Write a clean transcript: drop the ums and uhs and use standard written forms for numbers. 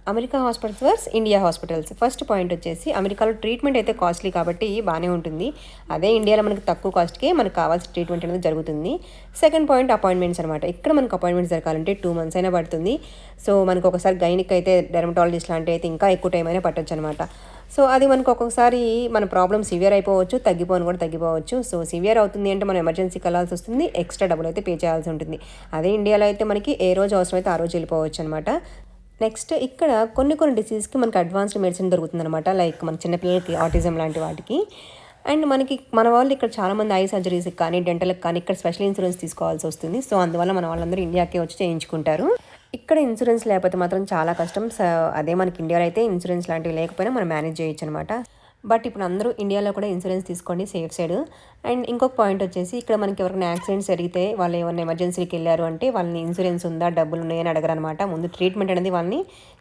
America hospitals versus India hospitals. First point వచ్చేసి అమెరికాలో treatment అయితే కాస్ట్లీ కాబట్టి బాగానే ఉంటుంది. అదే ఇండియాలో మనకి తక్కువ కాస్ట్‌కే మనకు కావాల్సిన ట్రీట్మెంట్ అనేది జరుగుతుంది. సెకండ్ పాయింట్ అపాయింట్మెంట్స్ అనమాట. ఇక్కడ మనకు అపాయింట్మెంట్స్ దొరకాలంటే 2 మంత్స్ అయినా పడుతుంది. సో, మనకు ఒకసారి గైనిక్ అయితే డెర్మటాలజిస్ట్ లాంటివి అయితే ఇంకా ఎక్కువ టైం అయినా పట్టొచ్చనమాట. సో, అది మనకు ఒక్కొక్కసారి మన ప్రాబ్లమ్ సివియర్ అయిపోవచ్చు, తగ్గిపోను కూడా తగ్గిపోవచ్చు. సో, సివియర్ అవుతుంది అంటే మనం ఎమర్జెన్సీకి వెళ్ళాల్సొస్తుంది. ఎక్స్‌ట్రా డబ్బులైతే పే చేయాల్సి ఉంటుంది. అదే ఇండియాలో అయితే మనకి ఏ రోజు అవసరమైతే ఆ రోజు వెళ్ళిపోవచ్చనమాట. నెక్స్ట్ ఇక్కడ కొన్ని డిసీజ్‌కి మనకి అడ్వాన్స్డ్ మెడిసిన్ దొరుకుతుందనమాట. లైక్ మన చిన్న పిల్లలకి ఆటిజం లాంటి వాటికి. అండ్ మనకి మన వాళ్ళు ఇక్కడ చాలామంది ఐ సర్జరీస్‌కి కానీ, డెంటల్‌కి కానీ ఇక్కడ స్పెషల్ ఇన్సూరెన్స్ తీసుకోవాల్సొస్తుంది. సో, అందువల్ల మన వాళ్ళందరూ ఇండియాకే వచ్చి చేయించుకుంటారు. ఇక్కడ ఇన్సూరెన్స్ లేకపోతే మాత్రం చాలా కష్టం. అదే మనకి ఇండియాలో అయితే ఇన్సూరెన్స్ లాంటివి లేకపోయినా మనం మేనేజ్ చేయొచ్చనమాట. బట్ ఇప్పుడు అందరూ ఇండియాలో కూడా ఇన్సూరెన్స్ తీసుకోండి సేఫ్ సైడ్. అండ్ ఇంకొక పాయింట్ వచ్చేసి ఇక్కడ మనకి ఎవరైనా యాక్సిడెంట్స్ జరిగితే వాళ్ళు ఏమన్నా ఎమర్జెన్సీకి వెళ్ళారు అంటే వాళ్ళని ఇన్సూరెన్స్ ఉందా, డబ్బులు ఉన్నాయని అడగరనమాట. ముందు ట్రీట్మెంట్ అనేది వాళ్ళని